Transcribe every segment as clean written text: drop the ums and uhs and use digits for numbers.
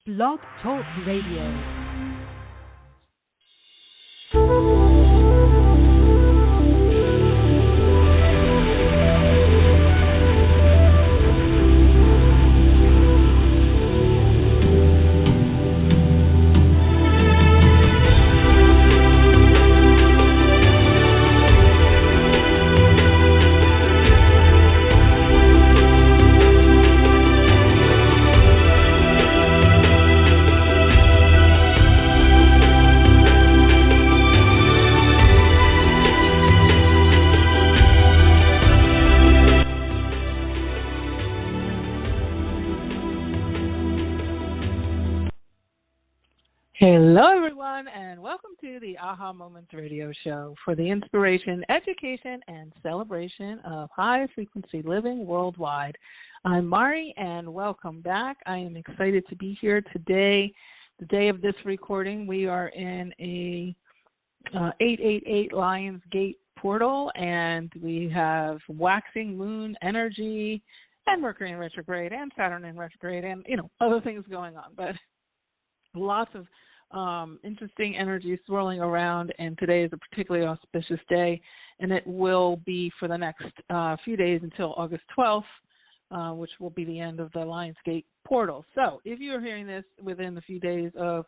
Blog Talk Radio. Hello, everyone, and welcome to the Aha Moments radio show for the inspiration, education, and celebration of high-frequency living worldwide. I'm Mari, and welcome back. I am excited to be here today. The day of this recording, we are in a 888 Lions Gate portal, and we have waxing moon energy and Mercury in retrograde and Saturn in retrograde and, other things going on, but lots of interesting energy swirling around, and today is a particularly auspicious day, and it will be for the next few days until August 12th, which will be the end of the Lionsgate portal. So if you're hearing this within a few days of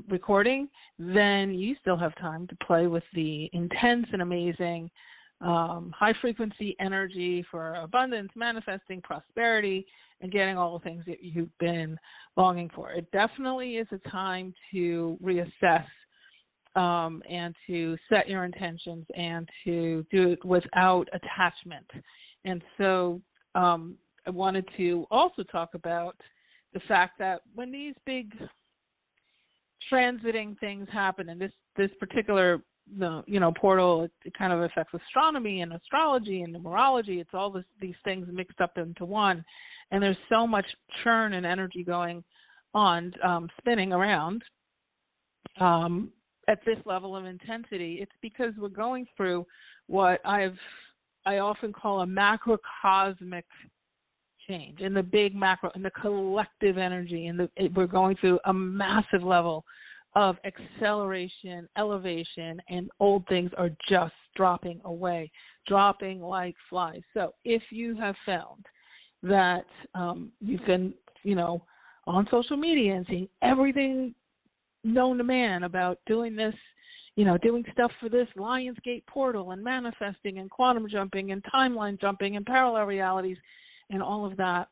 recording, then you still have time to play with the intense and amazing high-frequency energy for abundance, manifesting prosperity, and getting all the things that you've been longing for. It definitely is a time to reassess and to set your intentions and to do it without attachment. And so I wanted to also talk about the fact that when these big transiting things happen, and this particular portal, it kind of affects astronomy and astrology and numerology. It's all these things mixed up into one. And there's so much churn and energy going on, spinning around at this level of intensity. It's because we're going through what I often call a macrocosmic change in the big macro, in the collective energy. We're going through a massive level of acceleration, elevation, and old things are just dropping away, dropping like flies. So if you have found that you've been, on social media and seeing everything known to man about doing this, doing stuff for this Lionsgate portal and manifesting and quantum jumping and timeline jumping and parallel realities and all of that,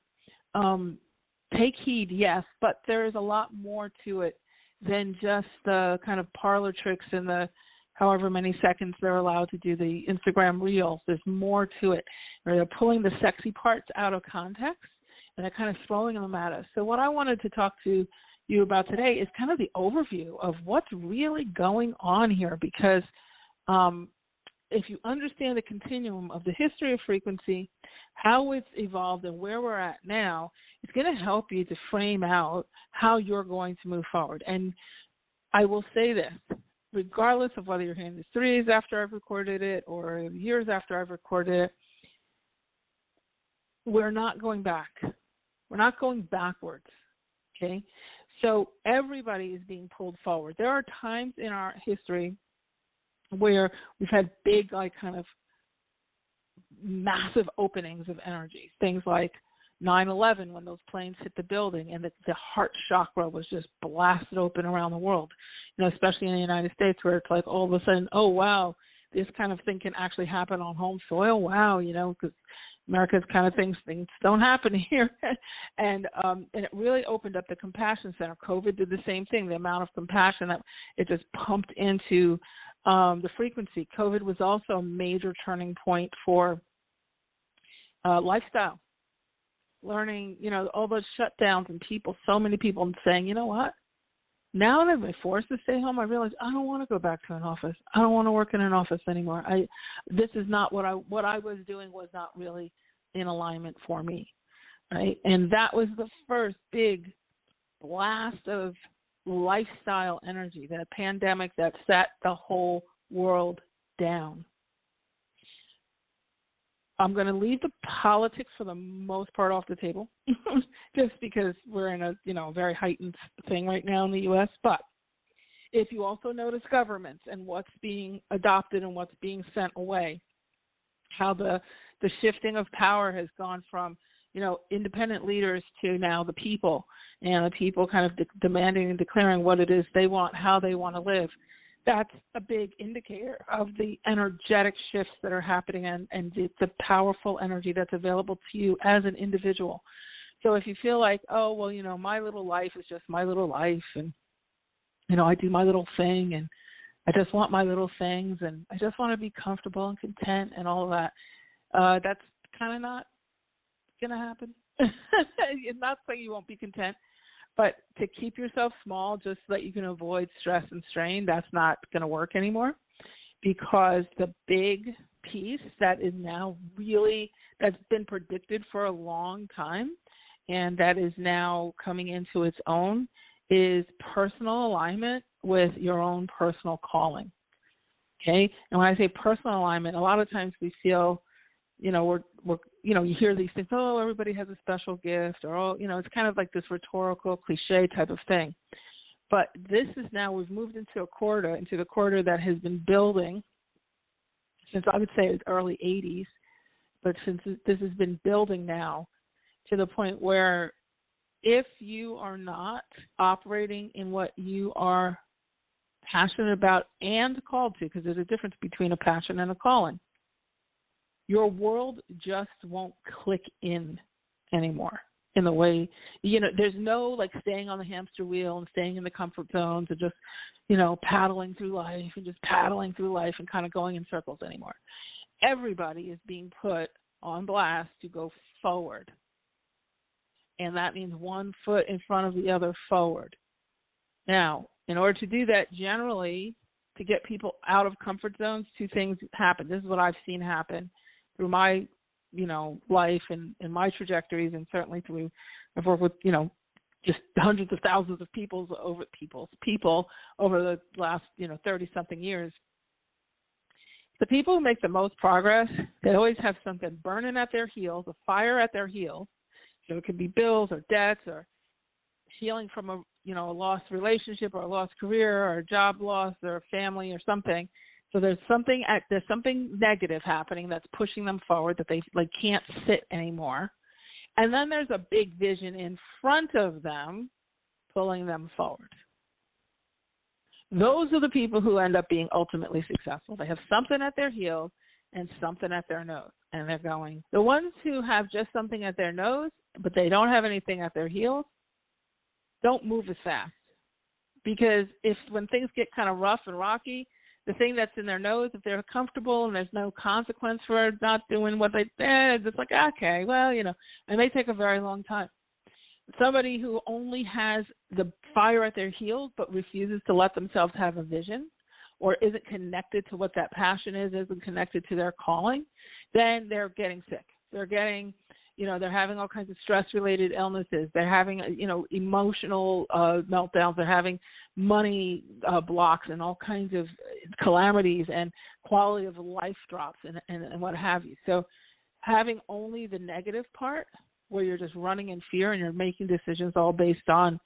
take heed, yes, but there is a lot more to it than just the kind of parlor tricks and the however many seconds they're allowed to do the Instagram reels. There's more to it. They're pulling the sexy parts out of context, and they're kind of throwing them at us. So what I wanted to talk to you about today is kind of the overview of what's really going on here, because if you understand the continuum of the history of frequency, how it's evolved and where we're at now, it's going to help you to frame out how you're going to move forward. And I will say this, regardless of whether you're hearing this 3 days after I've recorded it or years after I've recorded it, we're not going back. We're not going backwards, okay? So everybody is being pulled forward. There are times in our history where we've had big, kind of massive openings of energy. Things like 9/11, when those planes hit the building and the heart chakra was just blasted open around the world, especially in the United States, where it's like all of a sudden, oh, wow, this kind of thing can actually happen on home soil. Wow, because America's kind of things don't happen here. and it really opened up the compassion center. COVID did the same thing. The amount of compassion that it just pumped into the frequency. COVID was also a major turning point for lifestyle. Learning, all those shutdowns and so many people saying, you know what? Now that I've been forced to stay home, I realize I don't want to go back to an office. I don't want to work in an office anymore. This is not what I was doing was not really in alignment for me, right? And that was the first big blast of lifestyle energy, that pandemic that sat the whole world down. I'm going to leave the politics for the most part off the table, just because we're in a, very heightened thing right now in the U.S. But if you also notice governments and what's being adopted and what's being sent away, how the shifting of power has gone from, independent leaders to now the people, and the people kind of demanding and declaring what it is they want, how they want to live. That's a big indicator of the energetic shifts that are happening and the powerful energy that's available to you as an individual. So if you feel like, oh, well, my little life is just my little life, and, I do my little thing, and I just want my little things, and I just want to be comfortable and content and all of that, that's kind of not going to happen. It's not saying you won't be content, but to keep yourself small just so that you can avoid stress and strain, that's not going to work anymore, because the big piece that is now that's been predicted for a long time and that is now coming into its own is personal alignment with your own personal calling. Okay? And when I say personal alignment, a lot of times we feel, you hear these things, oh, everybody has a special gift, or, oh, it's kind of like this rhetorical cliche type of thing. But this is now, we've moved into the quarter that has been building since, I would say, the early 80s, but since this has been building now to the point where if you are not operating in what you are passionate about and called to, because there's a difference between a passion and a calling, your world just won't click in anymore in the way, there's no like staying on the hamster wheel and staying in the comfort zones and just, paddling through life and kind of going in circles anymore. Everybody is being put on blast to go forward. And that means one foot in front of the other forward. Now, in order to do that, generally, to get people out of comfort zones, two things happen. This is what I've seen happen through my, life and my trajectories, and certainly through, I've worked with, just hundreds of thousands of people over the last, 30-something years. The people who make the most progress, they always have something burning at their heels, a fire at their heels. So it could be bills or debts or healing from a lost relationship or a lost career or a job loss or a family or something. So there's something negative happening that's pushing them forward that they can't sit anymore. And then there's a big vision in front of them pulling them forward. Those are the people who end up being ultimately successful. They have something at their heels and something at their nose, and they're going. The ones who have just something at their nose, but they don't have anything at their heels, don't move as fast. Because when things get kind of rough and rocky, the thing that's in their nose, if they're comfortable and there's no consequence for not doing what they did, it's like, okay, well, it may take a very long time. Somebody who only has the fire at their heels but refuses to let themselves have a vision or isn't connected to what that passion is, isn't connected to their calling, then they're getting sick. They're getting, they're having all kinds of stress-related illnesses. They're having, emotional meltdowns. They're having money blocks and all kinds of calamities, and quality of life drops and what have you. So having only the negative part where you're just running in fear and you're making decisions all based on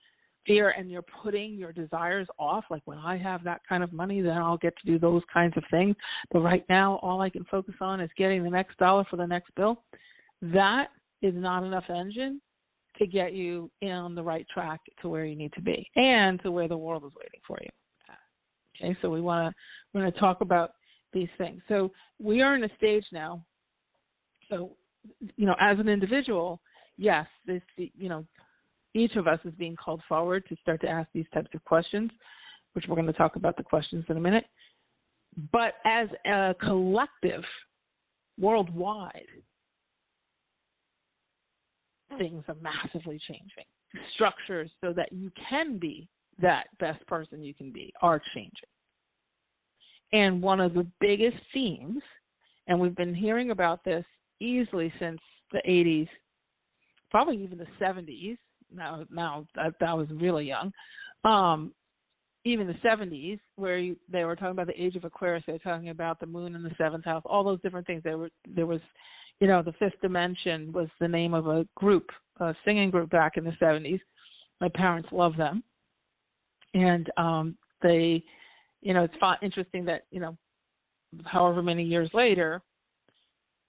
fear and you're putting your desires off, like when I have that kind of money, then I'll get to do those kinds of things. But right now, all I can focus on is getting the next dollar for the next bill. That is not enough engine to get you on the right track to where you need to be and to where the world is waiting for you. Okay, so we're going to talk about these things. So we are in a stage now. So, as an individual, yes, each of us is being called forward to start to ask these types of questions, which we're going to talk about the questions in a minute. But as a collective, worldwide, things are massively changing. Structures so that you can be that best person you can be are changing. And one of the biggest themes, and we've been hearing about this easily since the 80s, probably even the 70s. Now I was really young. Even the 70s, where they were talking about the age of Aquarius, they were talking about the moon in the seventh house, all those different things. There was, The Fifth Dimension was the name of a group, a singing group back in the 70s. My parents love them. And they, it's interesting that, however many years later,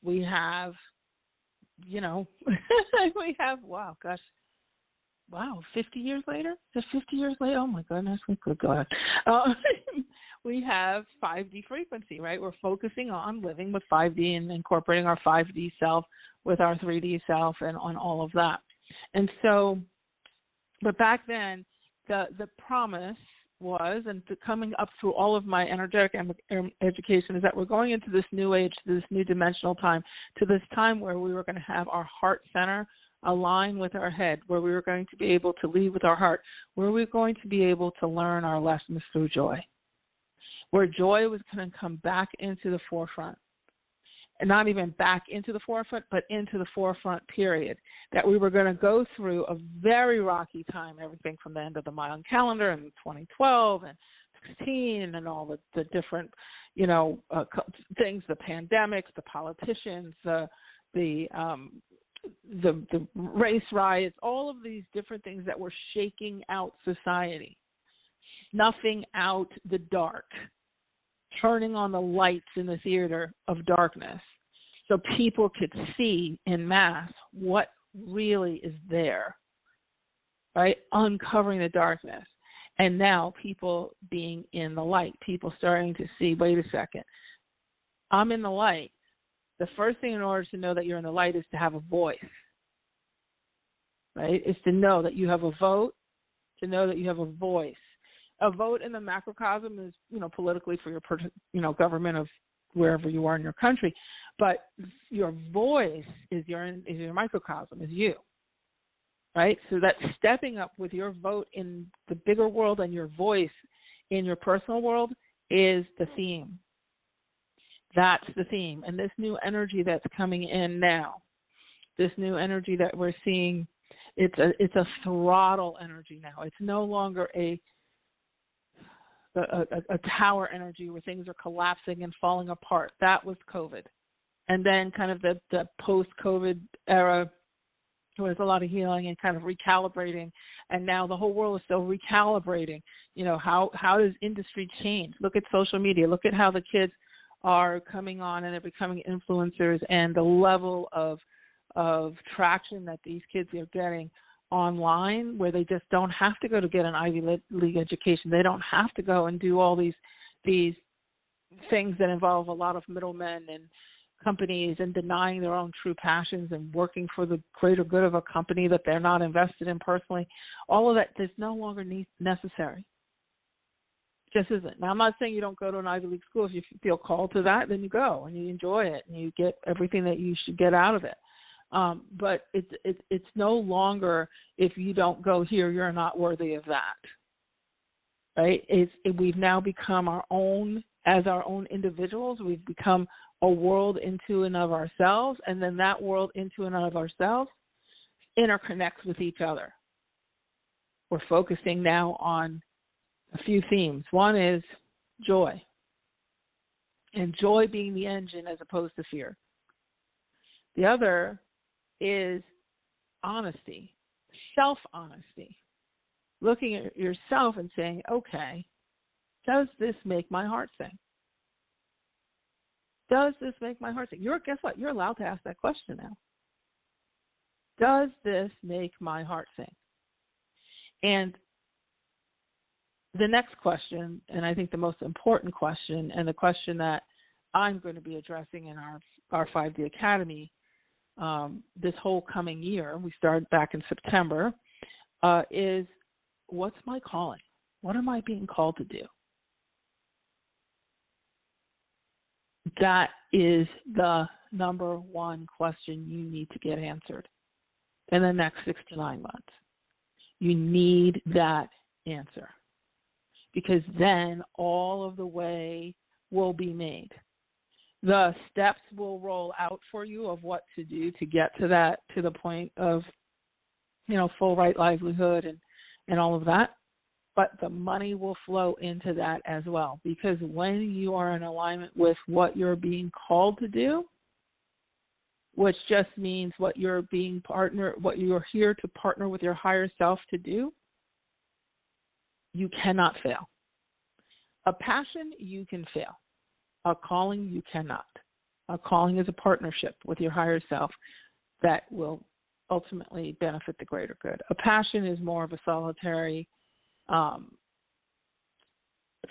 we have, wow, 50 years later? Is it 50 years later? Oh, my goodness. Good God. We have 5D frequency, right? We're focusing on living with 5D and incorporating our 5D self with our 3D self and on all of that. And so, but back then, the promise was, and coming up through all of my energetic education, is that we're going into this new age, this new dimensional time, to this time where we were going to have our heart center align with our head, where we were going to be able to lead with our heart, where we were going to be able to learn our lessons through joy, where joy was going to come back into the forefront. And not even back into the forefront, but into the forefront, period. That we were going to go through a very rocky time, everything from the end of the Mayan calendar in 2012 and 16 and all the different, things, the pandemics, the politicians, the race riots, all of these different things that were shaking out society, snuffing out the dark, turning on the lights in the theater of darkness so people could see en masse what really is there, right? Uncovering the darkness. And now people being in the light, people starting to see, wait a second, I'm in the light. The first thing in order to know that you're in the light is to have a voice, right? Is to know that you have a vote, to know that you have a voice. A vote in the macrocosm is, politically for your, government of wherever you are in your country, but your voice is your microcosm, is you, right? So that stepping up with your vote in the bigger world and your voice in your personal world is the theme. That's the theme. And this new energy that's coming in now, this new energy that we're seeing, it's a throttle energy now. It's no longer a tower energy where things are collapsing and falling apart. That was COVID. And then kind of the post-COVID era, there was a lot of healing and kind of recalibrating. And now the whole world is still recalibrating. How does industry change? Look at social media. Look at how the kids are coming on and they're becoming influencers, and the level of traction that these kids are getting online, where they just don't have to go to get an Ivy League education. They don't have to go and do all these things that involve a lot of middlemen and companies and denying their own true passions and working for the greater good of a company that they're not invested in personally. All of that is no longer necessary. Just isn't. Now, I'm not saying you don't go to an Ivy League school. If you feel called to that, then you go and you enjoy it and you get everything that you should get out of it. But it's no longer, if you don't go here, you're not worthy of that, right? We've now become our own individuals. We've become a world into and of ourselves, and then that world into and of ourselves interconnects with each other. We're focusing now on a few themes. One is joy, and joy being the engine as opposed to fear. The other is honesty, self-honesty, looking at yourself and saying, okay, does this make my heart sing? Does this make my heart sing? Guess what? You're allowed to ask that question now. Does this make my heart sing? And the next question, and I think the most important question, and the question that I'm going to be addressing in our 5D Academy this whole coming year, we started back in September, is what's my calling? What am I being called to do? That is the number one question you need to get answered in the next 6 to 9 months. You need that answer, because then all of the way will be made. The steps will roll out for you of what to do to get to that, to the point of, full right livelihood and all of that. But the money will flow into that as well, because when you are in alignment with what you're being called to do, which just means what you're here to partner with your higher self to do, you cannot fail. A passion, you can fail. A calling, you cannot. A calling is a partnership with your higher self that will ultimately benefit the greater good. A passion is more of a solitary,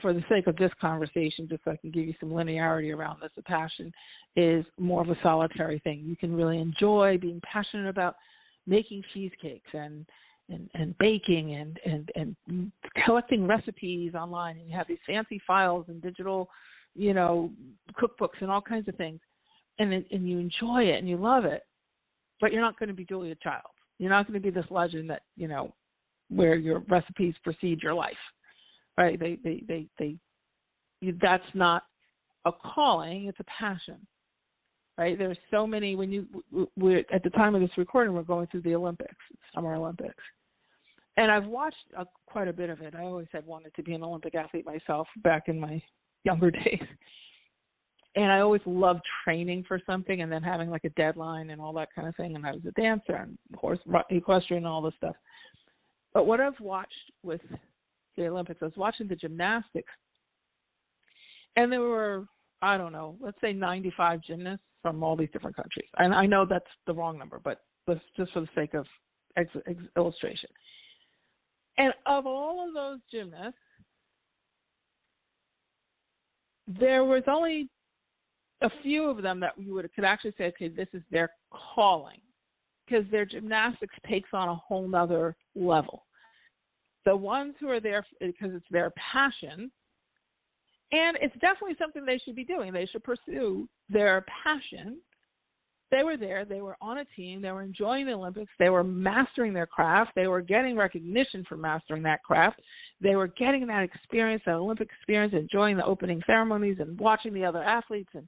for the sake of this conversation, just so I can give you some linearity around this, a passion is more of a solitary thing. You can really enjoy being passionate about making cheesecakes and baking and collecting recipes online, and you have these fancy files and digital, cookbooks and all kinds of things, and you enjoy it and you love it, but you're not going to be Julia Childs. You're not going to be this legend that, where your recipes precede your life, right? That's not a calling, it's a passion, right? There's so many, we're at the time of this recording, we're going through the Olympics, Summer Olympics. And I've watched quite a bit of it. I always had wanted to be an Olympic athlete myself back in my younger days. And I always loved training for something and then having like a deadline and all that kind of thing. And I was a dancer and horse equestrian and all this stuff. But what I've watched with the Olympics, I was watching the gymnastics. And there were, I don't know, let's say 95 gymnasts from all these different countries. And I know that's the wrong number, but just for the sake of illustration. And of all of those gymnasts, there was only a few of them that you could actually say, okay, this is their calling, because their gymnastics takes on a whole nother level. The ones who are there because it's their passion, and it's definitely something they should be doing. They should pursue their passion. They were there. They were on a team. They were enjoying the Olympics. They were mastering their craft. They were getting recognition for mastering that craft. They were getting that experience, that Olympic experience, enjoying the opening ceremonies and watching the other athletes and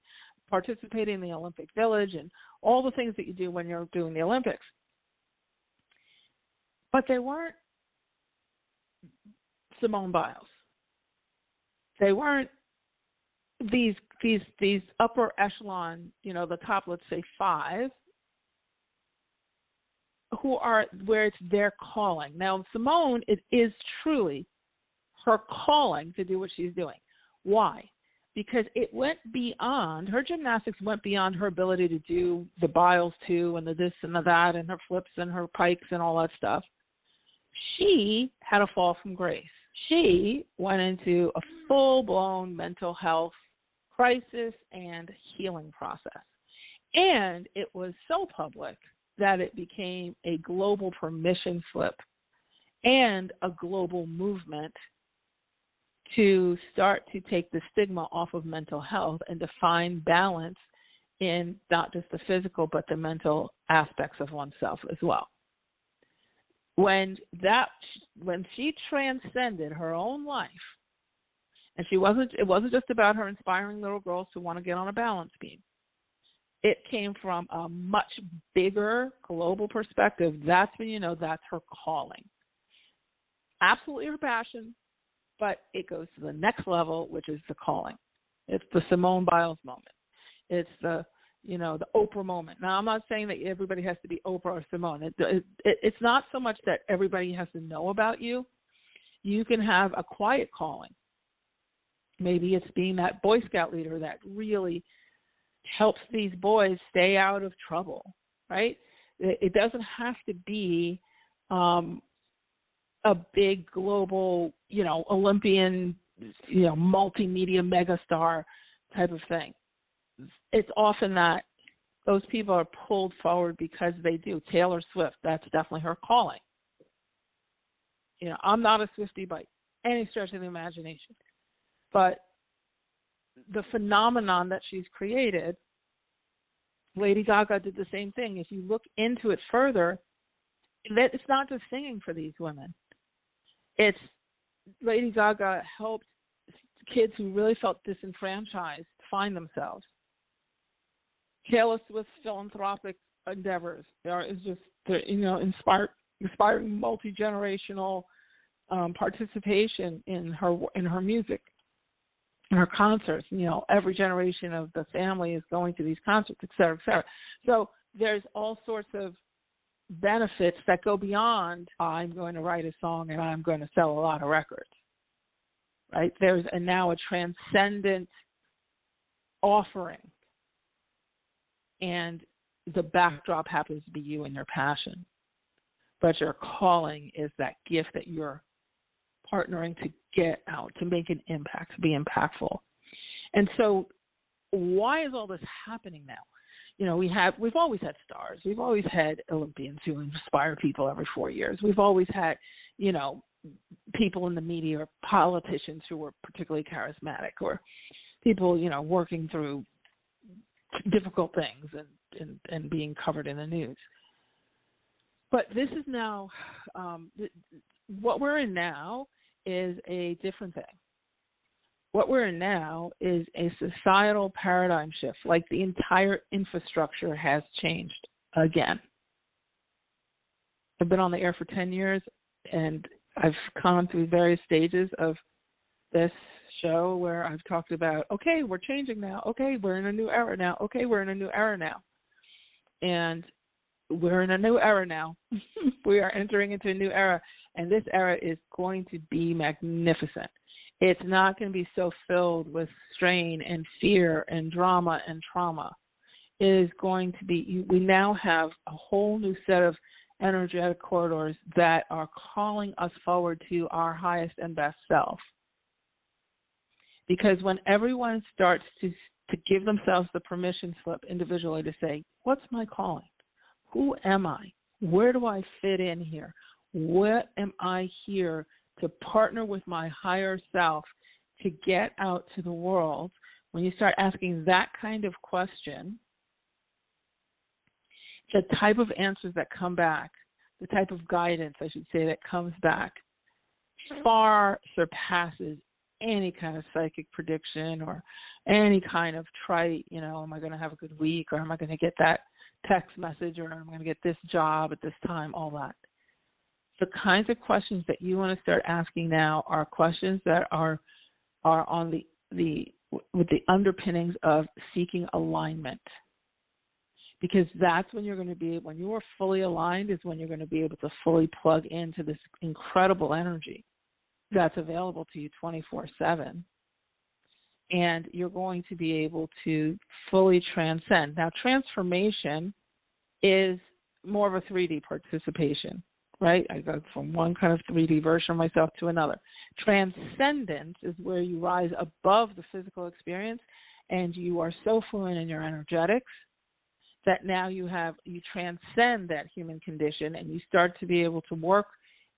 participating in the Olympic Village and all the things that you do when you're doing the Olympics. But they weren't Simone Biles. They weren't these upper echelon, the top, let's say 5, who are where it's their calling. Now, Simone, it is truly her calling to do what she's doing. Why? Because it went beyond, her gymnastics went beyond her ability to do the Biles too and the this and the that and her flips and her pikes and all that stuff. She had a fall from grace. She went into a full-blown mental health crisis and healing process. And it was so public that it became a global permission slip and a global movement to start to take the stigma off of mental health and to find balance in not just the physical but the mental aspects of oneself as well. When she transcended her own life, and it wasn't just about her inspiring little girls to want to get on a balance beam. It came from a much bigger global perspective. That's when you know that's her calling. Absolutely her passion, but it goes to the next level, which is the calling. It's the Simone Biles moment. It's the Oprah moment. Now, I'm not saying that everybody has to be Oprah or Simone. It's not so much that everybody has to know about you. You can have a quiet calling. Maybe it's being that Boy Scout leader that really helps these boys stay out of trouble, right? It doesn't have to be a big global, Olympian, multimedia megastar type of thing. It's often that those people are pulled forward because they do. Taylor Swift, that's definitely her calling. I'm not a Swiftie by any stretch of the imagination. But the phenomenon that she's created, Lady Gaga did the same thing. If you look into it further, it's not just singing for these women. It's Lady Gaga helped kids who really felt disenfranchised find themselves. Taylor Swift's philanthropic endeavors is just, inspiring multi-generational participation in her music, in her concerts. Every generation of the family is going to these concerts, et cetera, et cetera. So there's all sorts of benefits that go beyond I'm going to write a song and I'm going to sell a lot of records, right? There's now a transcendent offering, and the backdrop happens to be you and your passion. But your calling is that gift that you're partnering to get out, to make an impact, to be impactful. And so why is all this happening now? You know, we've always had stars. We've always had Olympians who inspire people every 4 years. We've always had, you know, people in the media or politicians who were particularly charismatic, or people, you know, working through difficult things and being covered in the news. But this is now, what we're in now is a different thing. What we're in now is a societal paradigm shift, like the entire infrastructure has changed again. I've been on the air for 10 years, and I've gone through various stages of this show where I've talked about, okay, we're changing now. Okay, we're in a new era now. Okay, we're in a new era now. And we're in a new era now. We are entering into a new era, and this era is going to be magnificent. It's not going to be so filled with strain and fear and drama and trauma. It is going to be, we now have a whole new set of energetic corridors that are calling us forward to our highest and best self. Because when everyone starts to give themselves the permission slip individually to say, what's my calling? Who am I? Where do I fit in here? What am I here to partner with my higher self to get out to the world? When you start asking that kind of question, the type of answers that come back, the type of guidance, I should say, that comes back far surpasses any kind of psychic prediction or any kind of trite, you know, am I going to have a good week, or am I going to get that text message, or am I going to get this job at this time, all that. The kinds of questions that you want to start asking now are questions that are on with the underpinnings of seeking alignment. Because that's when you're going to be, when you are fully aligned is when you're going to be able to fully plug into this incredible energy that's available to you 24/7. And you're going to be able to fully transcend. Now, transformation is more of a 3D participation, right? I go from one kind of 3D version of myself to another. Transcendence is where you rise above the physical experience, and you are so fluent in your energetics that now you transcend that human condition, and you start to be able to work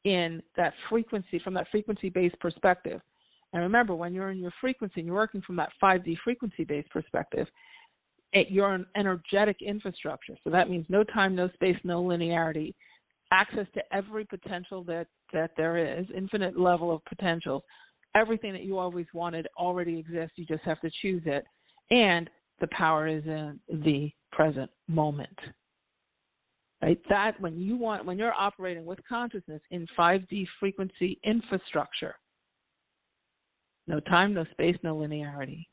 in that frequency, from that frequency-based perspective. And remember, when you're in your frequency and you're working from that 5D frequency-based perspective, you're an energetic infrastructure. So that means no time, no space, no linearity, access to every potential that there is, infinite level of potentials. Everything that you always wanted already exists. You just have to choose it. And the power is in the present moment. Right? That when you're operating with consciousness in 5D frequency infrastructure, no time, no space, no linearity.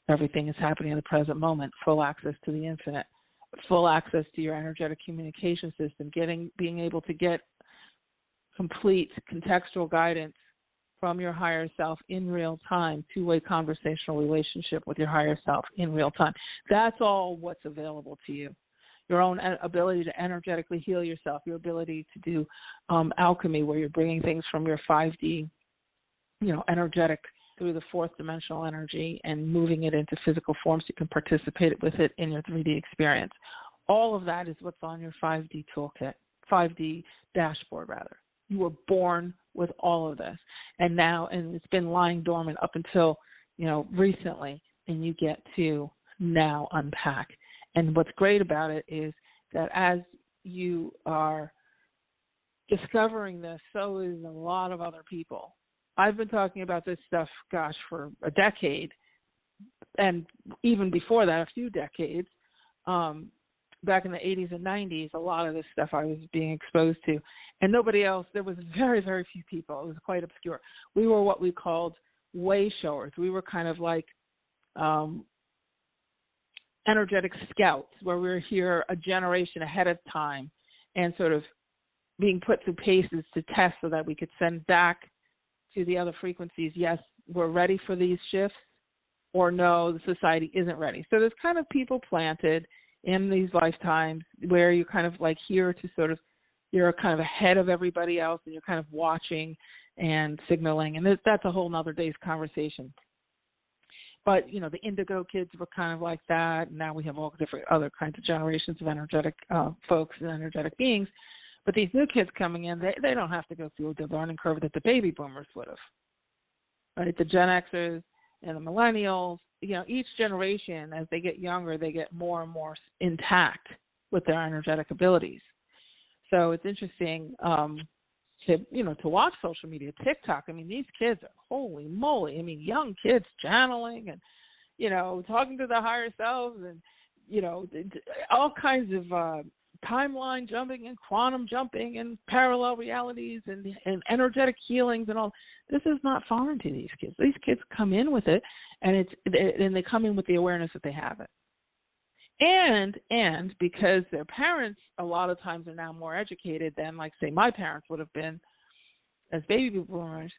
Everything is happening in the present moment. Full access to the infinite, full access to your energetic communication system, being able to get complete contextual guidance from your higher self in real time, two-way conversational relationship with your higher self in real time. That's all what's available to you. Your own ability to energetically heal yourself, your ability to do alchemy, where you're bringing things from your 5D, energetic through the fourth dimensional energy and moving it into physical form so you can participate with it in your 3D experience. All of that is what's on your 5D toolkit, 5D dashboard rather. You were born with all of this. And it's been lying dormant up until, recently, and you get to now unpack. And what's great about it is that as you are discovering this, so is a lot of other people. I've been talking about this stuff, for a decade, and even before that, a few decades. Back in the 80s and 90s, a lot of this stuff I was being exposed to. And nobody else, there was very, very few people. It was quite obscure. We were what we called way showers. We were kind of like energetic scouts, where we're here a generation ahead of time and sort of being put through paces to test so that we could send back to the other frequencies, yes, we're ready for these shifts, or no, the society isn't ready. So there's kind of people planted in these lifetimes where you're kind of like here to sort of, you're kind of ahead of everybody else, and you're kind of watching and signaling. And that's a whole nother day's conversation. But, you know, the indigo kids were kind of like that. And now we have all different other kinds of generations of energetic folks and energetic beings. But these new kids coming in, they don't have to go through the learning curve that the baby boomers would have. Right? The Gen Xers and the millennials, you know, each generation, as they get younger, they get more and more intact with their energetic abilities. So it's interesting to watch social media, TikTok. I mean, these kids are, holy moly. I mean, young kids channeling and, you know, talking to their higher selves and, you know, all kinds of timeline jumping and quantum jumping and parallel realities and energetic healings and all. This is not foreign to these kids. These kids come in with it, and they come in with the awareness that they have it. And because their parents a lot of times are now more educated than, like, say, my parents would have been as baby boomers,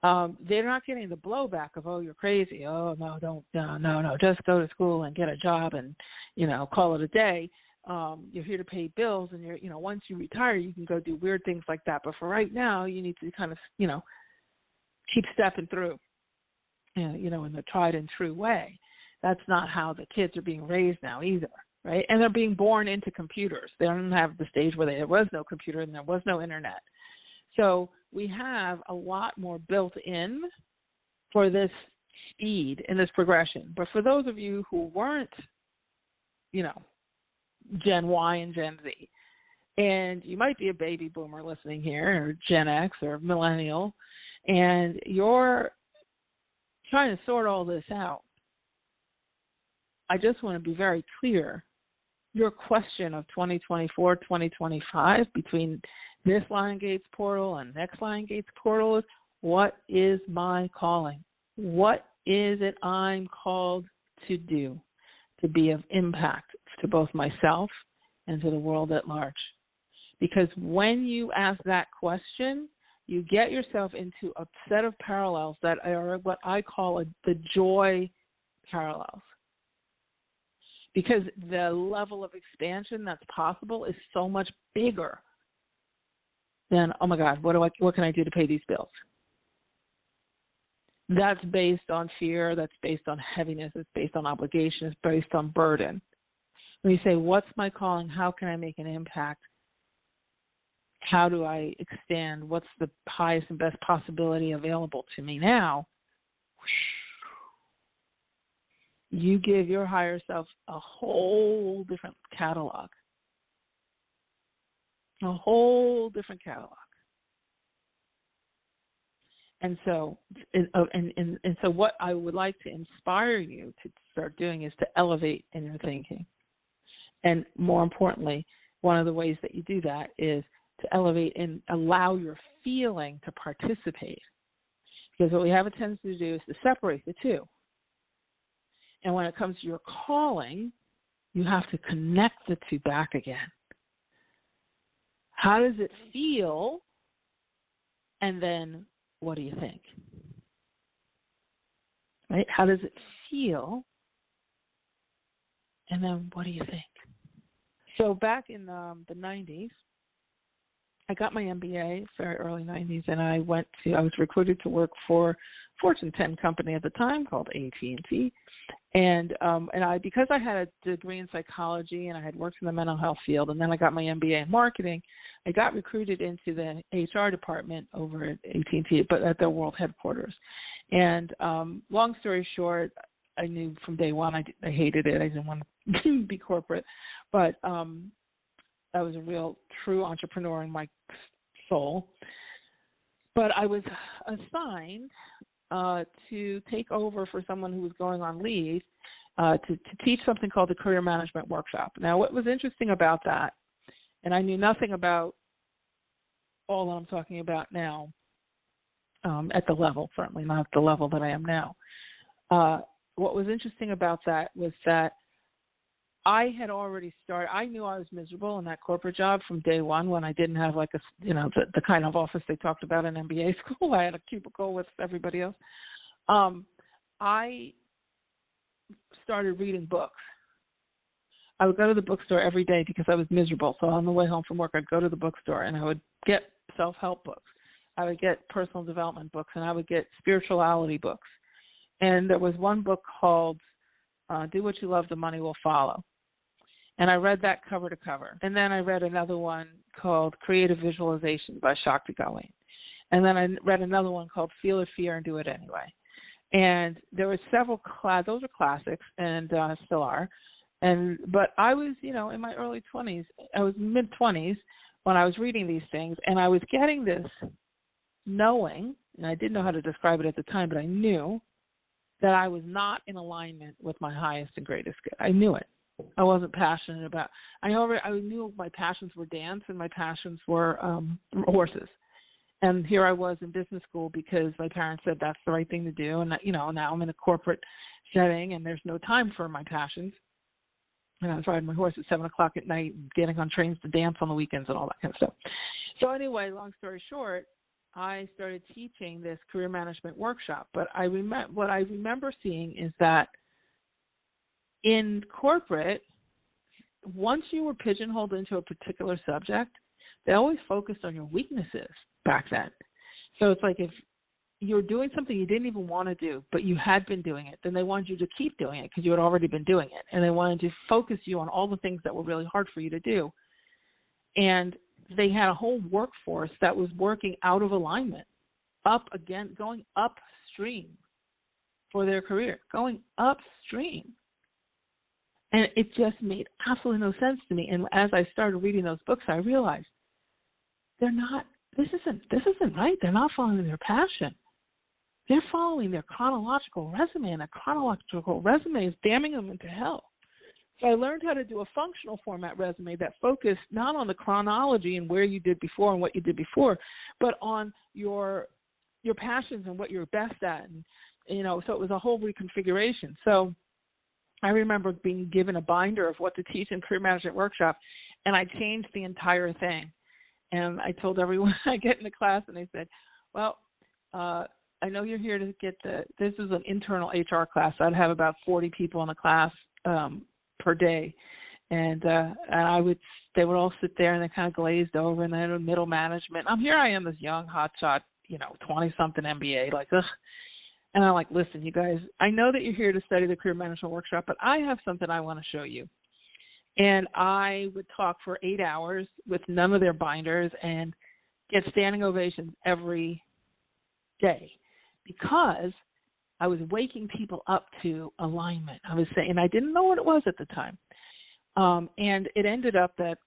they're not getting the blowback of, oh, you're crazy. Oh, no, just go to school and get a job and, you know, call it a day. You're here to pay bills, and you're, you know, once you retire, you can go do weird things like that. But for right now, you need to kind of, you know, keep stepping through, you know, in the tried and true way. That's not how the kids are being raised now either, right? And they're being born into computers. They don't have the stage where there was no computer and there was no internet. So we have a lot more built in for this speed and this progression. But for those of you who weren't, you know, Gen Y and Gen Z, and you might be a baby boomer listening here, or Gen X or millennial, and you're trying to sort all this out, I just want to be very clear. Your question of 2024, 2025, between this Lion Gates portal and next Lion Gates portal is, what is my calling? What is it I'm called to do, to be of impact to both myself and to the world at large? Because when you ask that question, you get yourself into a set of parallels that are what I call the joy parallels. Because the level of expansion that's possible is so much bigger than, oh my God, what can I do to pay these bills? That's based on fear, that's based on heaviness, it's based on obligation, it's based on burden. When you say, what's my calling? How can I make an impact? How do I extend? What's the highest and best possibility available to me now? You give your higher self a whole different catalog. A whole different catalog. And so, so what I would like to inspire you to start doing is to elevate in your thinking. And more importantly, one of the ways that you do that is to elevate and allow your feeling to participate. Because what we have a tendency to do is to separate the two. And when it comes to your calling, you have to connect the two back again. How does it feel? And then what do you think? Right? How does it feel? And then what do you think? So back in the 90s, I got my MBA, very early 90s, and I was recruited to work for a Fortune 10 company at the time called AT&T. And because I had a degree in psychology and I had worked in the mental health field, and then I got my MBA in marketing, I got recruited into the HR department over at AT&T, but at their world headquarters. And long story short, I knew from day one I hated it. I didn't want to be corporate, but I was a real true entrepreneur in my soul. But I was assigned to take over for someone who was going on leave to teach something called the Career Management Workshop. Now, what was interesting about that, and I knew nothing about all that I'm talking about now at the level, certainly not at the level that I am now. What was interesting about that was that I had already started. I knew I was miserable in that corporate job from day one when I didn't have like the kind of office they talked about in MBA school. I had a cubicle with everybody else. I started reading books. I would go to the bookstore every day because I was miserable. So on the way home from work, I'd go to the bookstore and I would get self-help books. I would get personal development books, and I would get spirituality books. And there was one book called Do What You Love, The Money Will Follow. And I read that cover to cover. And then I read another one called Creative Visualization by Shakti Gawain. And then I read another one called Feel It, Fear, and Do It Anyway. And there were several those are classics, and still are. But I was, in my early 20s, I was mid-20s when I was reading these things, and I was getting this knowing, and I didn't know how to describe it at the time, but I knew that I was not in alignment with my highest and greatest good. I knew it. I wasn't passionate about. I knew my passions were dance and my passions were horses. And here I was in business school because my parents said that's the right thing to do. And now I'm in a corporate setting and there's no time for my passions. And I was riding my horse at 7 o'clock at night and getting on trains to dance on the weekends and all that kind of stuff. So anyway, long story short, I started teaching this career management workshop. But what I remember seeing is that in corporate, once you were pigeonholed into a particular subject, they always focused on your weaknesses back then. So it's like if you're doing something you didn't even want to do, but you had been doing it, then they wanted you to keep doing it because you had already been doing it. And they wanted to focus you on all the things that were really hard for you to do. And they had a whole workforce that was working out of alignment, going upstream for their career, going upstream. And it just made absolutely no sense to me. And as I started reading those books, I realized this isn't right. They're not following their passion. They're following their chronological resume, and a chronological resume is damning them into hell. So I learned how to do a functional format resume that focused not on the chronology and where you did before and what you did before, but on your passions and what you're best at. And, so it was a whole reconfiguration. So I remember being given a binder of what to teach in career management workshop, and I changed the entire thing. And I told everyone I get in the class, and they said, well, I know you're here to get this is an internal HR class. I'd have about 40 people in the class per day. And they would all sit there and they kind of glazed over, and then middle management. Here I am, this young hotshot, 20-something MBA, like, ugh. And I'm like, listen, you guys, I know that you're here to study the career management workshop, but I have something I want to show you. And I would talk for 8 hours with none of their binders and get standing ovations every day because I was waking people up to alignment. I was saying, and I didn't know what it was at the time. And it ended up that,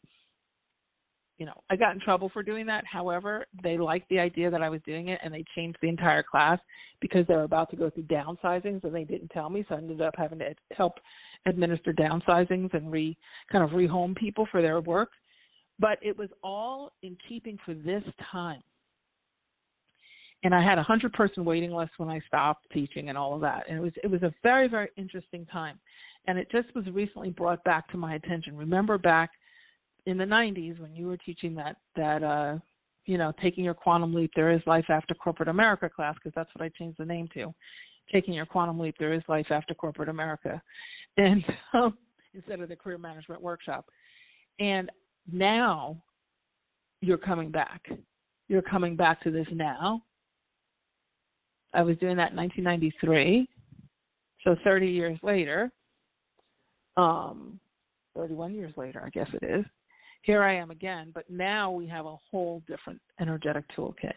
I got in trouble for doing that. However, they liked the idea that I was doing it, and they changed the entire class because they were about to go through downsizings, and they didn't tell me. So I ended up having to help administer downsizings and rehome people for their work. But it was all in keeping for this time. And I had a 100-person waiting list when I stopped teaching and all of that. And it was a very, very interesting time. And it just was recently brought back to my attention. Remember back in the 90s when you were teaching that Taking Your Quantum Leap, There Is Life After Corporate America class, because that's what I changed the name to. Taking Your Quantum Leap, There Is Life After Corporate America, and instead of the career management workshop. And now you're coming back. You're coming back to this now. I was doing that in 1993, so 30 years later, 31 years later, I guess it is. Here I am again, but now we have a whole different energetic toolkit.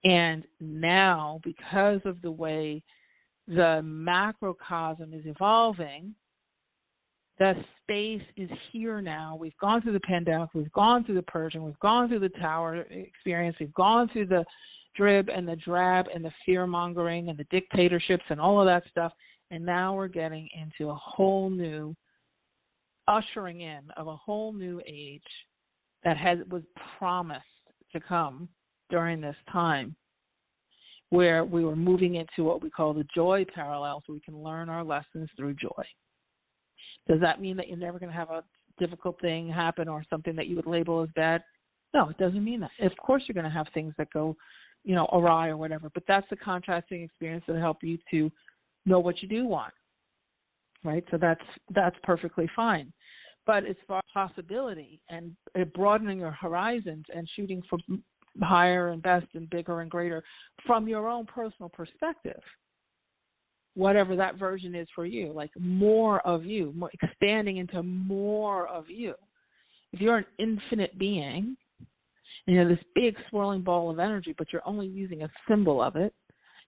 And now, because of the way the macrocosm is evolving, the space is here now. We've gone through the pandemic. We've gone through the purging. We've gone through the tower experience. We've gone through the drib and the drab and the fear-mongering and the dictatorships and all of that stuff. And now we're getting into a whole new ushering in of a whole new age that was promised to come during this time, where we were moving into what we call the joy parallel, so we can learn our lessons through joy. Does that mean that you're never going to have a difficult thing happen or something that you would label as bad? No, it doesn't mean that. Of course you're going to have things that go, awry or whatever, but that's the contrasting experience that will help you to know what you do want, right? So that's perfectly fine. But as far as possibility and broadening your horizons and shooting for higher and best and bigger and greater from your own personal perspective, whatever that version is for you, like more of you, expanding into more of you. If you're an infinite being, and you're this big swirling ball of energy, but you're only using a symbol of it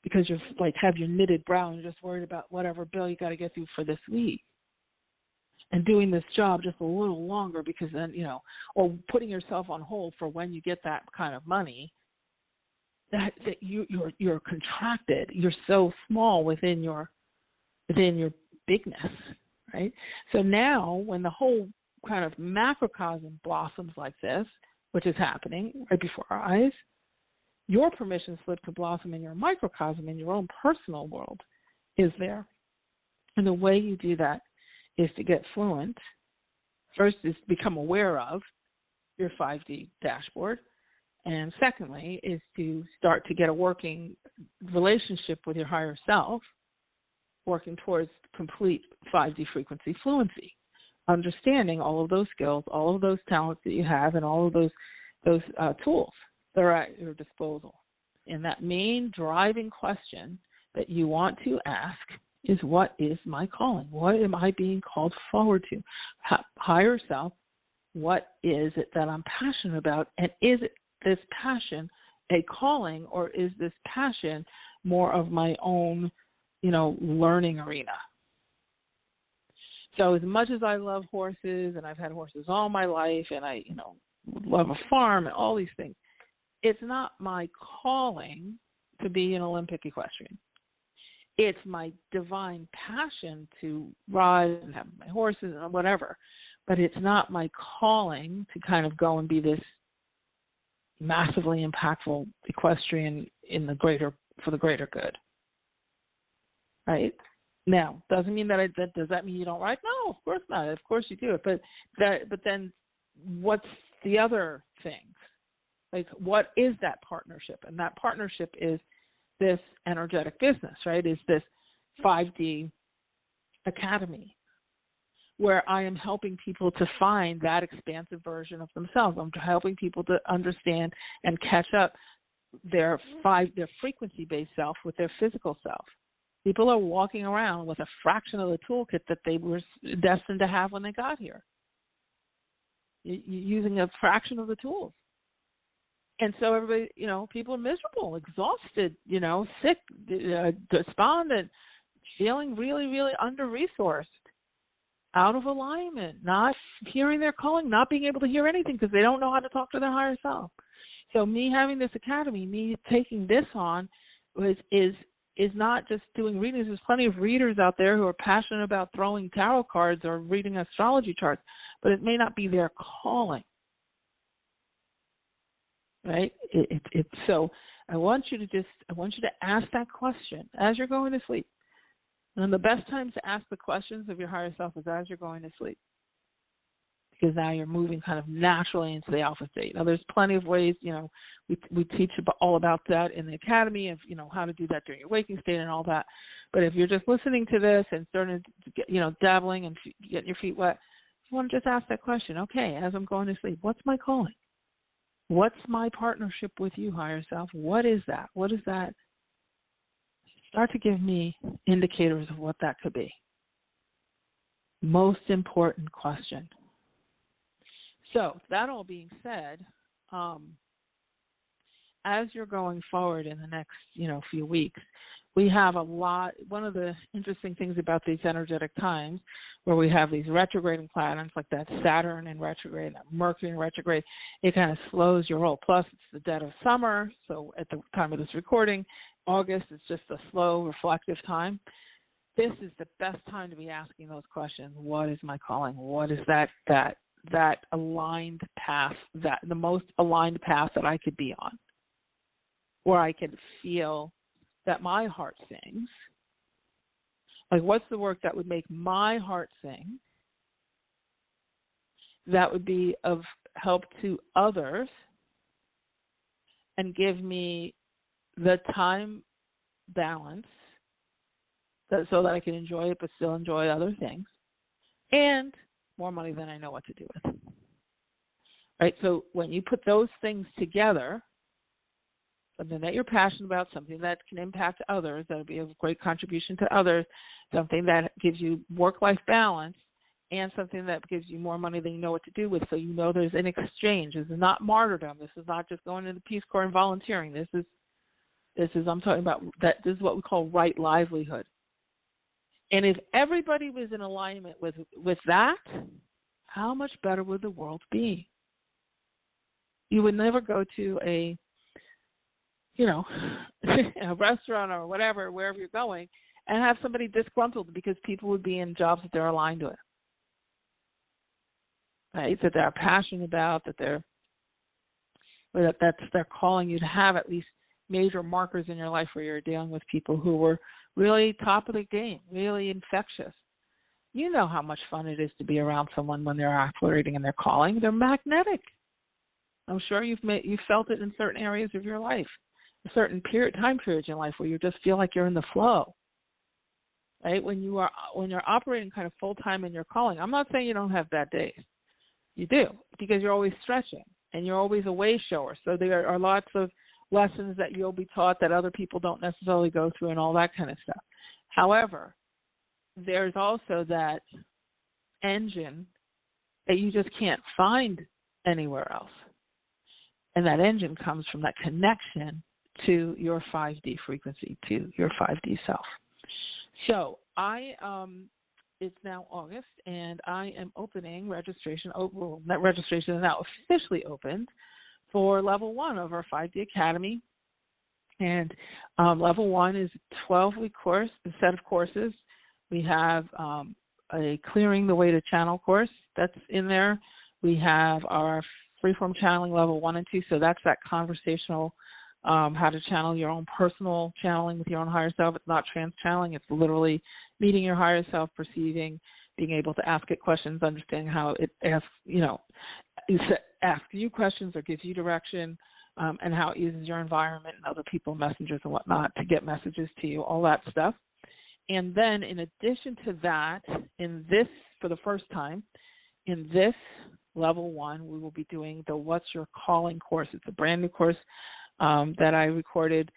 because you're like have your knitted brow and you're just worried about whatever bill you got to get through for this week, and doing this job just a little longer because then, or putting yourself on hold for when you get that kind of money, that you're contracted. You're so small within your bigness, right? So now when the whole kind of macrocosm blossoms like this, which is happening right before our eyes, your permission slip to blossom in your microcosm, in your own personal world, is there. And the way you do that is to get fluent. First is to become aware of your 5D dashboard. And secondly is to start to get a working relationship with your higher self, working towards complete 5D frequency fluency, understanding all of those skills, all of those talents that you have, and all of those tools that are at your disposal. And that main driving question that you want to ask is, what is my calling? What am I being called forward to? Higher self, what is it that I'm passionate about? And is this passion a calling, or is this passion more of my own, learning arena? So as much as I love horses, and I've had horses all my life, and I, love a farm and all these things, it's not my calling to be an Olympic equestrian. It's my divine passion to ride and have my horses and whatever, but it's not my calling to kind of go and be this massively impactful equestrian for the greater good. Right? Now, doesn't mean does that mean you don't ride? No, of course not. Of course you do it. But then what's the other things? Like, what is that partnership? And that partnership is this energetic business, right? Is this 5D academy where I am helping people to find that expansive version of themselves. I'm helping people to understand and catch up their frequency-based self with their physical self. People are walking around with a fraction of the toolkit that they were destined to have when they got here, using a fraction of the tools. And so everybody, people are miserable, exhausted, sick, despondent, feeling really, really under-resourced, out of alignment, not hearing their calling, not being able to hear anything because they don't know how to talk to their higher self. So me having this academy, me taking this on is not just doing readings. There's plenty of readers out there who are passionate about throwing tarot cards or reading astrology charts, but it may not be their calling. Right? So I want you to ask that question as you're going to sleep. And the best time to ask the questions of your higher self is as you're going to sleep, because now you're moving kind of naturally into the alpha state. Now, there's plenty of ways, we teach all about that in the academy of, how to do that during your waking state and all that. But if you're just listening to this and starting to get, dabbling and getting your feet wet, you want to just ask that question. Okay, as I'm going to sleep, what's my calling? What's my partnership with you, higher self? What is that? What is that? Start to give me indicators of what that could be. Most important question. So that all being said, as you're going forward in the next, few weeks, we have a lot. One of the interesting things about these energetic times, where we have these retrograding planets like that Saturn in retrograde, that Mercury in retrograde, it kind of slows your roll. Plus, it's the dead of summer, so at the time of this recording, August is just a slow, reflective time. This is the best time to be asking those questions. What is my calling? What is that aligned path, that the most aligned path that I could be on, where I could feel that my heart sings, Like, what's the work that would make my heart sing, that would be of help to others and give me the time balance so that I can enjoy it but still enjoy other things, and more money than I know what to do with. Right? So when you put those things together, something that you're passionate about, something that can impact others, that would be of great contribution to others, something that gives you work-life balance, and something that gives you more money than you know what to do with, so you know there's an exchange. This is not martyrdom. This is not just going to the Peace Corps and volunteering. This is I'm talking about that. This is what we call right livelihood. And if everybody was in alignment with that, how much better would the world be? You would never go to a restaurant or whatever, wherever you're going, and have somebody disgruntled because people would be in jobs that they're aligned with, right? That they're passionate about, that's they're calling you to have at least major markers in your life where you're dealing with people who were really top of the game, really infectious. You know how much fun it is to be around someone when they're operating and they're calling. They're magnetic. I'm sure you've felt it in certain areas of your life, a certain time periods in life where you just feel like you're in the flow. Right? When you're operating kind of full time in your calling, I'm not saying you don't have bad days. You do, because you're always stretching and you're always a way shower. So there are lots of lessons that you'll be taught that other people don't necessarily go through and all that kind of stuff. However, there's also that engine that you just can't find anywhere else. And that engine comes from that connection to your 5D frequency, to your 5D self. So it's now August, and I am opening registration. That registration is now officially opened for Level 1 of our 5D Academy. And Level 1 is a 12-week course, a set of courses. We have a Clearing the Way to Channel course that's in there. We have our Freeform Channeling Level 1 and 2, so that's that conversational, how to channel your own personal channeling with your own higher self. It's not trans-channeling. It's literally meeting your higher self, perceiving, being able to ask it questions, understanding how it asks you questions or gives you direction, and how it uses your environment and other people, messengers and whatnot, to get messages to you, all that stuff. And then in addition to that, for the first time, in this Level 1, we will be doing the What's Your Calling course. It's a brand new course that I recorded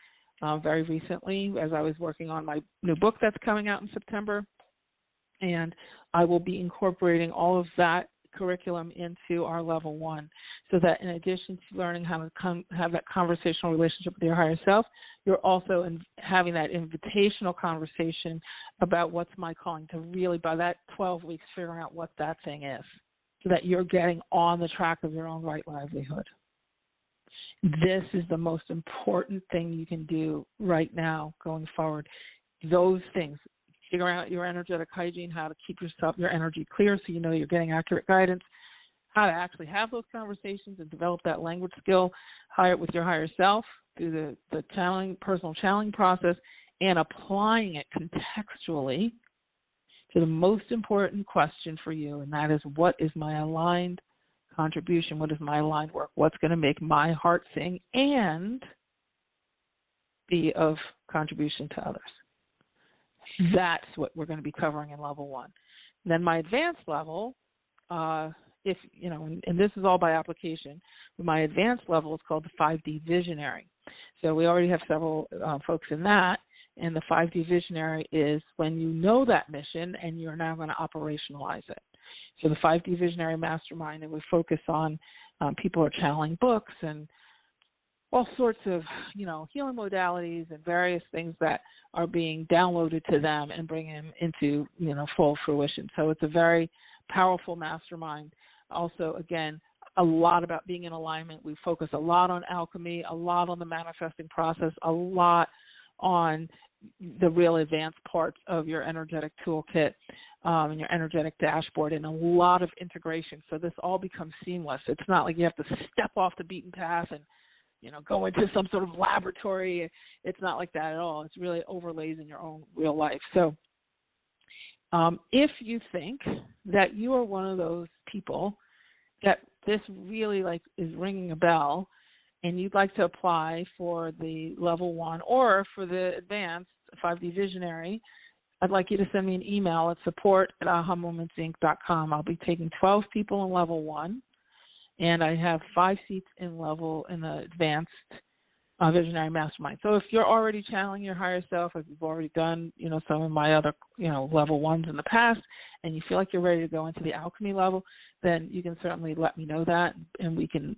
very recently as I was working on my new book that's coming out in September. And I will be incorporating all of that curriculum into our Level 1, so that in addition to learning how to have that conversational relationship with your higher self, you're also having that invitational conversation about what's my calling, to really, by that 12 weeks, figuring out what that thing is, so that you're getting on the track of your own right livelihood. This is the most important thing you can do right now going forward. Those things. Figuring out your energetic hygiene, how to keep your energy clear so you know you're getting accurate guidance, how to actually have those conversations and develop that language skill with your higher self through the personal channeling process, and applying it contextually to the most important question for you, and that is, what is my aligned contribution? What is my aligned work? What's going to make my heart sing and be of contribution to others? That's what we're going to be covering in Level 1. Then my advanced level, and this is all by application, my advanced level is called the 5D Visionary. So we already have several folks in that, and the 5D Visionary is when you know that mission and you're now going to operationalize it. So the 5D Visionary Mastermind, and we focus on people who are channeling books and all sorts of, healing modalities and various things that are being downloaded to them and bring them into, full fruition. So it's a very powerful mastermind. Also, again, a lot about being in alignment. We focus a lot on alchemy, a lot on the manifesting process, a lot on the real advanced parts of your energetic toolkit and your energetic dashboard, and a lot of integration. So this all becomes seamless. It's not like you have to step off the beaten path and go into some sort of laboratory. It's not like that at all. It's really overlays in your own real life. So If you think that you are one of those people that this really is ringing a bell and you'd like to apply for the level 1 or for the advanced 5D visionary, I'd like you to send me an email at support@ahamomentsinc.com. I'll be taking 12 people in level 1, and I have 5 seats in the advanced visionary mastermind. So if you're already channeling your higher self, if you've already done, some of my other, level 1s in the past, and you feel like you're ready to go into the alchemy level, then you can certainly let me know that, and we can,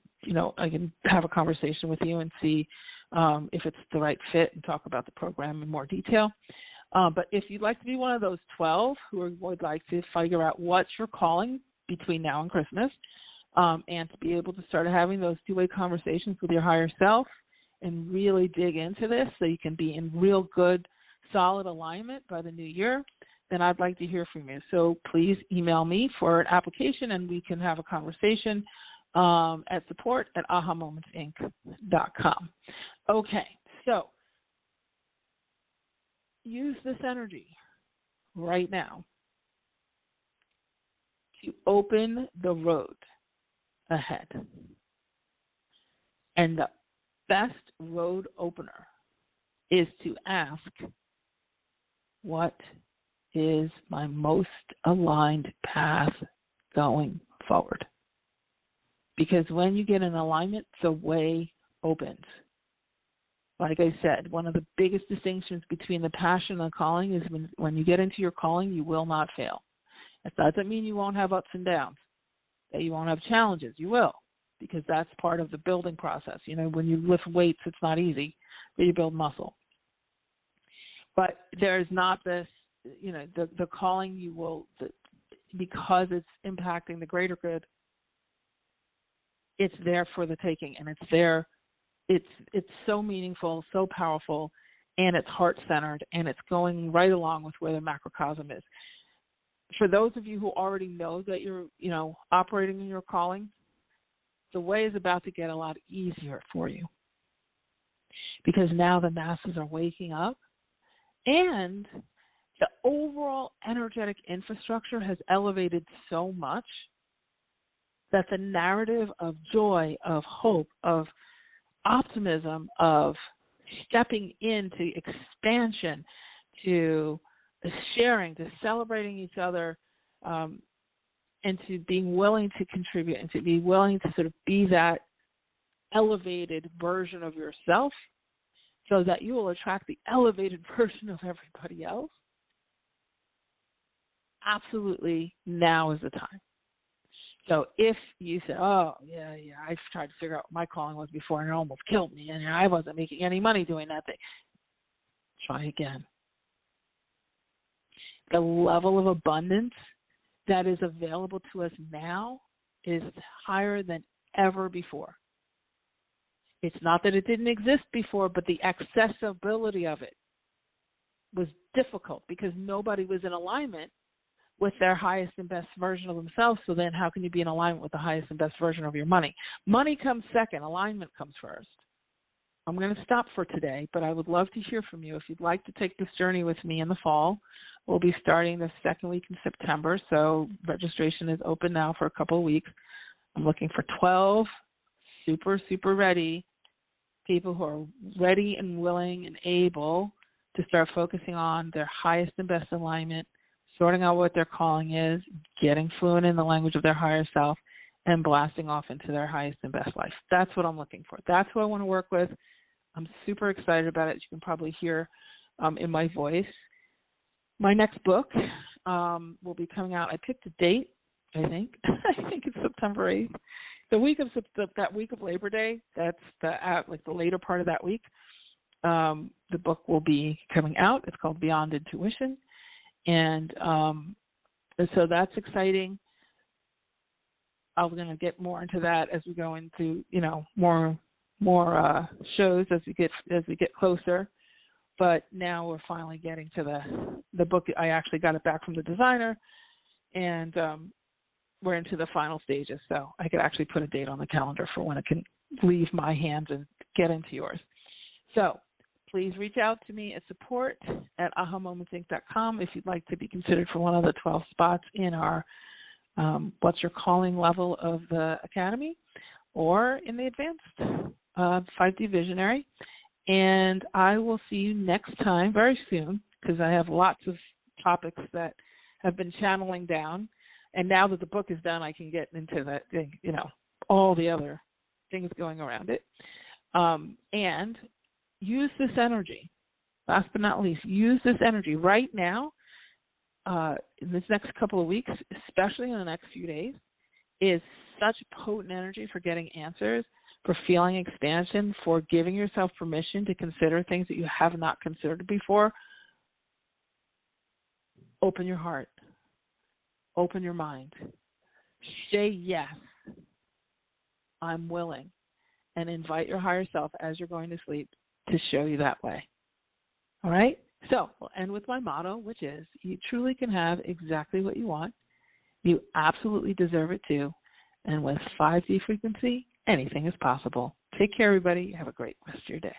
I can have a conversation with you and see if it's the right fit and talk about the program in more detail. But if you'd like to be one of those 12 who would like to figure out what you're calling between now and Christmas, and to be able to start having those two-way conversations with your higher self and really dig into this so you can be in real good, solid alignment by the new year, then I'd like to hear from you. So please email me for an application and we can have a conversation at support@ahamomentsinc.com. Okay, so use this energy right now to open the road ahead. And the best road opener is to ask, what is my most aligned path going forward? Because when you get in alignment, the way opens. Like I said, one of the biggest distinctions between the passion and the calling is when you get into your calling, you will not fail. That doesn't mean you won't have ups and downs, that you won't have challenges. You will, because that's part of the building process. When you lift weights, it's not easy, but you build muscle. But there's not this, the calling you will, because it's impacting the greater good, it's there for the taking, and it's there. It's so meaningful, so powerful, and it's heart-centered, and it's going right along with where the macrocosm is. For those of you who already know that you're, operating in your calling, the way is about to get a lot easier for you, because now the masses are waking up, and the overall energetic infrastructure has elevated so much that the narrative of joy, of hope, of optimism, of stepping into expansion, to sharing, to celebrating each other, and to being willing to contribute and to be willing to sort of be that elevated version of yourself so that you will attract the elevated version of everybody else. Absolutely, now is the time. So if you say, oh, yeah, I've tried to figure out what my calling was before and it almost killed me and I wasn't making any money doing that thing, try again. The level of abundance that is available to us now is higher than ever before. It's not that it didn't exist before, but the accessibility of it was difficult because nobody was in alignment with their highest and best version of themselves. So then how can you be in alignment with the highest and best version of your money? Money comes second. Alignment comes first. I'm going to stop for today, but I would love to hear from you. If you'd like to take this journey with me in the fall, we'll be starting the second week in September. So registration is open now for a couple of weeks. I'm looking for 12 super, super ready people who are ready and willing and able to start focusing on their highest and best alignment, sorting out what their calling is, getting fluent in the language of their higher self, and blasting off into their highest and best life. That's what I'm looking for. That's who I want to work with. I'm super excited about it. You can probably hear in my voice. My next book will be coming out. I picked a date, I think. I think it's September 8th. The week of that week of Labor Day, that's the later part of that week. The book will be coming out. It's called Beyond Intuition. And so that's exciting. I'm going to get more into that as we go into, more shows as we get closer. But now we're finally getting to the book. I actually got it back from the designer, and we're into the final stages. So I could actually put a date on the calendar for when it can leave my hands and get into yours. So please reach out to me at support@ahamomentsinc.com if you'd like to be considered for one of the 12 spots in our What's Your Calling level of the Academy, or in the advanced 5D Visionary. And I will see you next time very soon, because I have lots of topics that have been channeling down. And now that the book is done, I can get into that, all the other things going around it. And use this energy. Last but not least, use this energy right now, in this next couple of weeks, especially in the next few days, is such potent energy for getting answers, for feeling expansion, for giving yourself permission to consider things that you have not considered before. Open your heart. Open your mind. Say yes. I'm willing. And invite your higher self as you're going to sleep to show you that way. All right? So we'll end with my motto, which is, you truly can have exactly what you want. You absolutely deserve it too. And with 5D frequency, anything is possible. Take care, everybody. Have a great rest of your day.